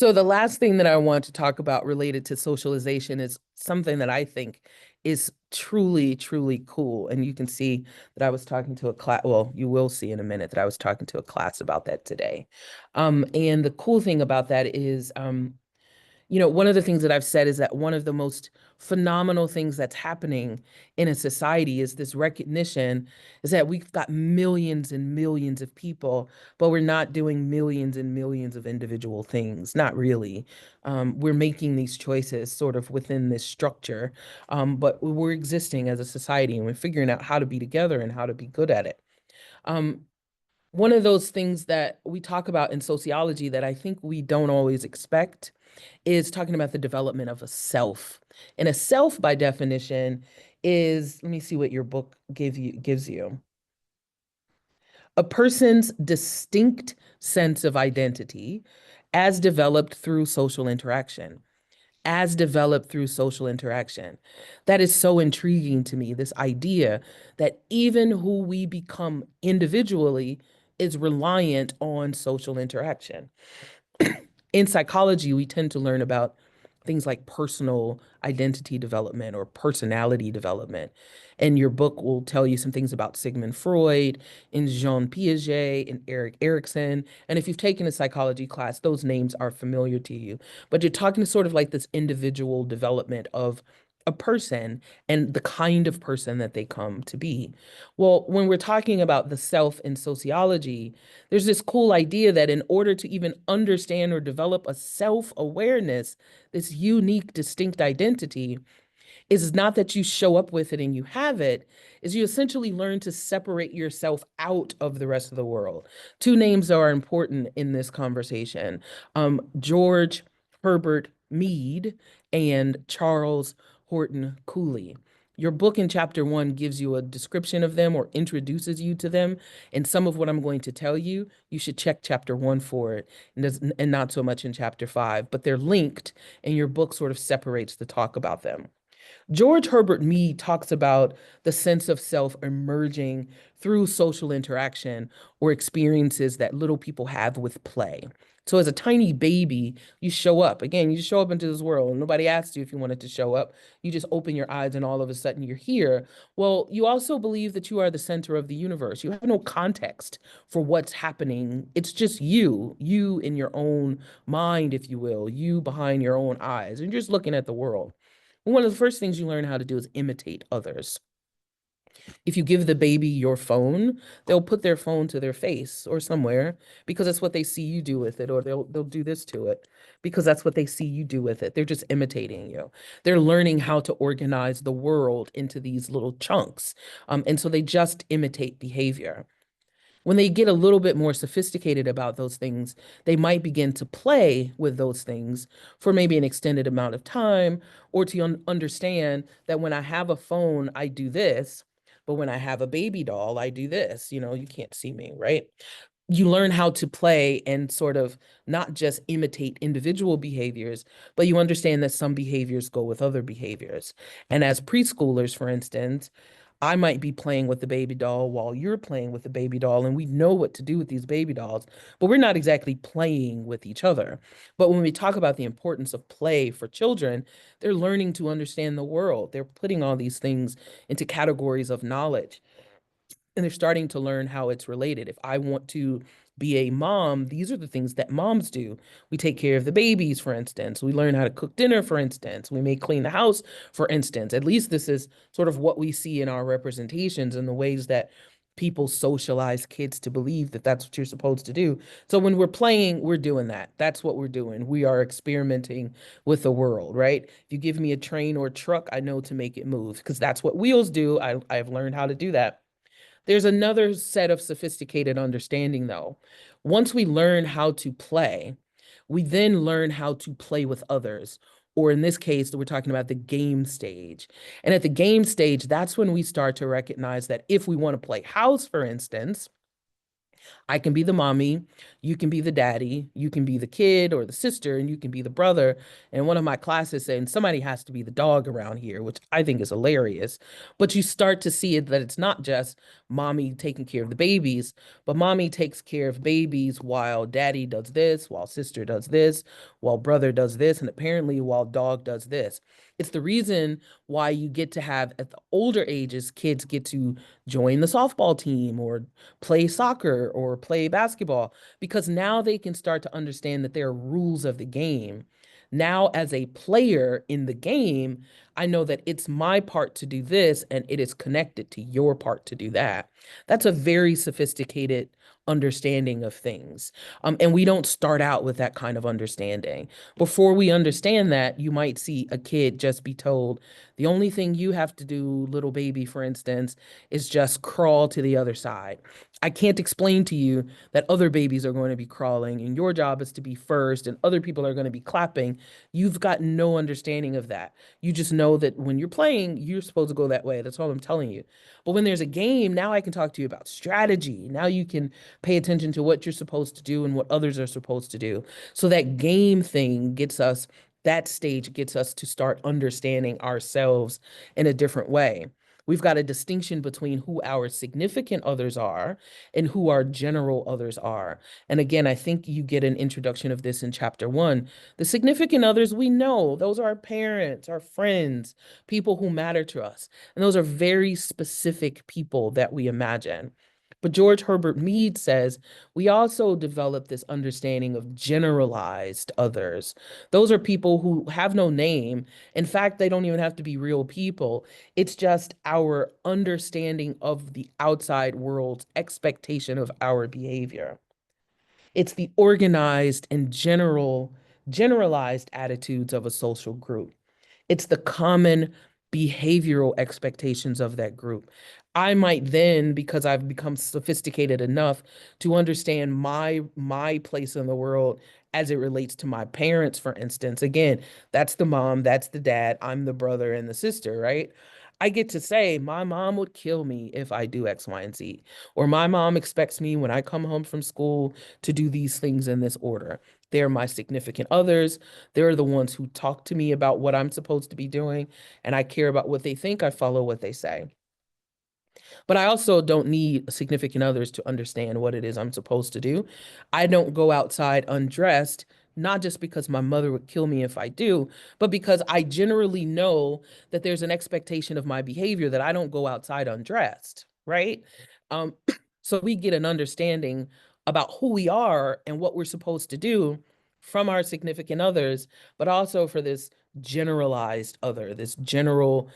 So the last thing that I want to talk about related to socialization is something that I think is truly, truly cool. And you can see that I was talking to a class, well, you will see in a minute that I was talking to a class about that today. And the cool thing about that is one of the things that I've said is that one of the most phenomenal things that's happening in a society is this recognition is that we've got millions and millions of people, but we're not doing millions and millions of individual things. Not really. We're making these choices sort of within this structure, but we're existing as a society and we're figuring out how to be together and how to be good at it. Um, One of those things that we talk about in sociology that I think we don't always expect is talking about the development of a self. And a self, by definition, is, let me see what your book gives you. A person's distinct sense of identity as developed through social interaction. As developed through social interaction. That is so intriguing to me, this idea that even who we become individually is reliant on social interaction. In psychology, we tend to learn about things like personal identity development or personality development. And your book will tell you some things about Sigmund Freud and Jean Piaget and Erik Erikson. And if you've taken a psychology class, those names are familiar to you. But you're talking sort of like this individual development of a person and the kind of person that they come to be. Well, when we're talking about the self in sociology, there's this cool idea that in order to even understand or develop a self-awareness, this unique, distinct identity, is not that you show up with it and you have it, is you essentially learn to separate yourself out of the rest of the world. Two names are important in this conversation. George Herbert Mead and Charles Horton Cooley. Your book in chapter one gives you a description of them or introduces you to them. And some of what I'm going to tell you, you should check chapter one for it, and not so much in chapter five, but they're linked, and your book sort of separates the talk about them. George Herbert Mead talks about the sense of self emerging through social interaction or experiences that little people have with play. So as a tiny baby, you show up. Again, you just show up into this world. Nobody asked you if you wanted to show up. You just open your eyes and all of a sudden you're here. Well, you also believe that you are the center of the universe. You have no context for what's happening. It's just you in your own mind, if you will, you behind your own eyes, and you're just looking at the world. One of the first things you learn how to do is imitate others. If you give the baby your phone, they'll put their phone to their face or somewhere because that's what they see you do with it, or they'll do this to it because that's what they see you do with it. They're just imitating you. They're learning how to organize the world into these little chunks. And so they just imitate behavior. When they get a little bit more sophisticated about those things, they might begin to play with those things for maybe an extended amount of time, or to understand that when I have a phone, I do this, but when I have a baby doll, I do this. You can't see me, right? You learn how to play and sort of not just imitate individual behaviors, but you understand that some behaviors go with other behaviors. And as preschoolers, for instance, I might be playing with the baby doll while you're playing with the baby doll, and we know what to do with these baby dolls, but we're not exactly playing with each other. But when we talk about the importance of play for children, they're learning to understand the world. They're putting all these things into categories of knowledge, and they're starting to learn how it's related. If I want to be a mom, these are the things that moms do. We take care of the babies, for instance. We learn how to cook dinner, for instance. We may clean the house, for instance. At least this is sort of what we see in our representations and the ways that people socialize kids to believe that that's what you're supposed to do. So when we're playing, we're doing that. That's what we're doing. We are experimenting with the world, right? If you give me a train or a truck, I know to make it move because that's what wheels do. I've learned how to do that. There's another set of sophisticated understanding, though. Once we learn how to play, we then learn how to play with others. Or in this case, we're talking about the game stage. And at the game stage, that's when we start to recognize that if we want to play house, for instance, I can be the mommy, you can be the daddy, you can be the kid or the sister, and you can be the brother. And one of my classes saying somebody has to be the dog around here, which I think is hilarious. But you start to see it that it's not just mommy taking care of the babies, but mommy takes care of babies while daddy does this, while sister does this, while brother does this, and apparently while dog does this. It's the reason why you get to have at the older ages, kids get to join the softball team or play soccer or play basketball, because now they can start to understand that there are rules of the game. Now, as a player in the game, I know that it's my part to do this and it is connected to your part to do that. That's a very sophisticated understanding of things. And we don't start out with that kind of understanding. Before we understand that, you might see a kid just be told, the only thing you have to do, little baby, for instance, is just crawl to the other side. I can't explain to you that other babies are going to be crawling and your job is to be first and other people are going to be clapping. You've got no understanding of that. You just know that when you're playing, you're supposed to go that way. That's all I'm telling you. But when there's a game, now I can talk to you about strategy. Now you can pay attention to what you're supposed to do and what others are supposed to do. So that game thing gets us, that stage gets us to start understanding ourselves in a different way. We've got a distinction between who our significant others are and who our general others are. And again, I think you get an introduction of this in chapter 1. The significant others we know, those are our parents, our friends, people who matter to us. And those are very specific people that we imagine. But George Herbert Mead says we also develop this understanding of generalized others. Those are people who have no name. In fact, they don't even have to be real people. It's just our understanding of the outside world's expectation of our behavior. It's the organized and generalized attitudes of a social group. It's the common behavioral expectations of that group. I might then, because I've become sophisticated enough to understand my place in the world as it relates to my parents, for instance. Again, that's the mom, that's the dad, I'm the brother and the sister, right? I get to say, my mom would kill me if I do X, Y, and Z. Or my mom expects me when I come home from school to do these things in this order. They're my significant others. They're the ones who talk to me about what I'm supposed to be doing, and I care about what they think. I follow what they say. But I also don't need significant others to understand what it is I'm supposed to do. I don't go outside undressed, not just because my mother would kill me if I do, but because I generally know that there's an expectation of my behavior that I don't go outside undressed, right? Um, so we get an understanding about who we are and what we're supposed to do from our significant others, but also for this generalized other, this general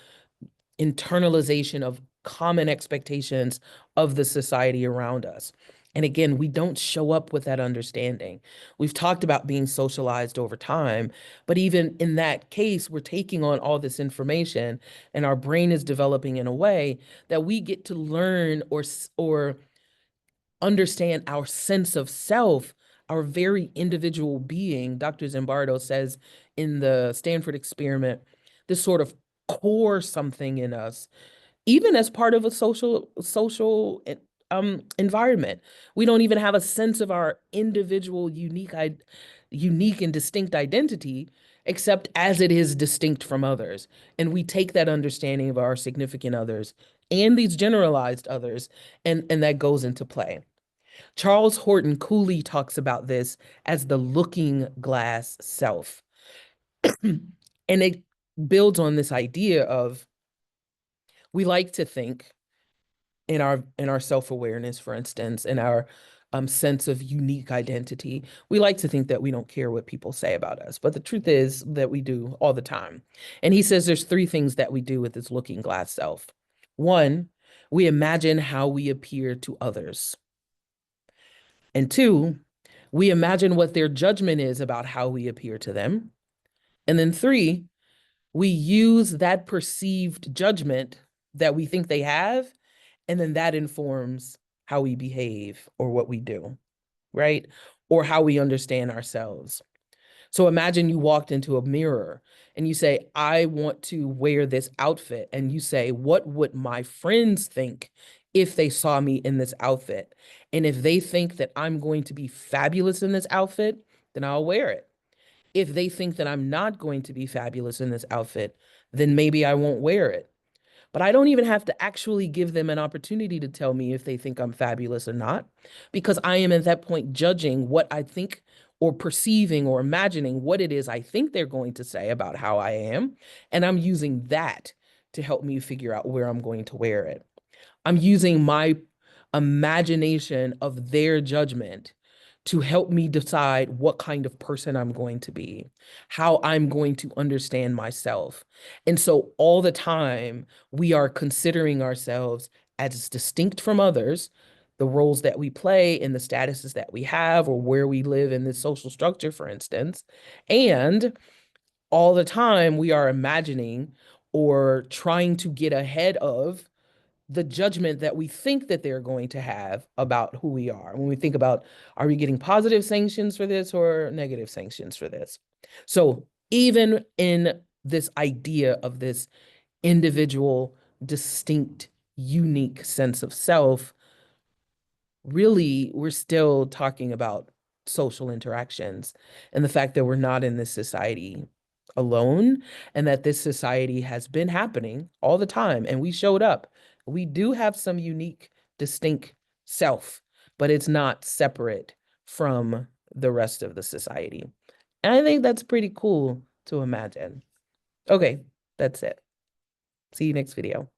internalization of common expectations of the society around us. And again, we don't show up with that understanding. We've talked about being socialized over time, but even in that case, we're taking on all this information and our brain is developing in a way that we get to learn or understand our sense of self, our very individual being. Dr. Zimbardo says in the Stanford experiment, this sort of core something in us even as part of a social environment. We don't even have a sense of our individual unique and distinct identity, except as it is distinct from others. And we take that understanding of our significant others and these generalized others, and that goes into play. Charles Horton Cooley talks about this as the looking glass self. And it builds on this idea of we like to think in our self-awareness, for instance, in our sense of unique identity, we like to think that we don't care what people say about us. But the truth is that we do all the time. And he says there's 3 things that we do with this looking glass self. 1, we imagine how we appear to others. And 2, we imagine what their judgment is about how we appear to them. And then 3, we use that perceived judgment that we think they have, and then that informs how we behave or what we do, right? Or how we understand ourselves. So imagine you walked into a mirror and you say, I want to wear this outfit. And you say, what would my friends think if they saw me in this outfit. And if they think that I'm going to be fabulous in this outfit, then I'll wear it. If they think that I'm not going to be fabulous in this outfit, then maybe I won't wear it. But I don't even have to actually give them an opportunity to tell me if they think I'm fabulous or not, because I am at that point judging what I think or perceiving or imagining what it is I think they're going to say about how I am. And I'm using that to help me figure out where I'm going to wear it. I'm using my imagination of their judgment to help me decide what kind of person I'm going to be, how I'm going to understand myself. And so all the time, we are considering ourselves as distinct from others, the roles that we play and the statuses that we have, or where we live in this social structure, for instance. And all the time, we are imagining or trying to get ahead of the judgment that we think that they're going to have about who we are. When we think about, are we getting positive sanctions for this or negative sanctions for this? So even in this idea of this individual, distinct, unique sense of self, really, we're still talking about social interactions and the fact that we're not in this society alone, and that this society has been happening all the time and we showed up. We do have some unique, distinct self, but it's not separate from the rest of the society. And I think that's pretty cool to imagine. Okay, that's it. See you next video.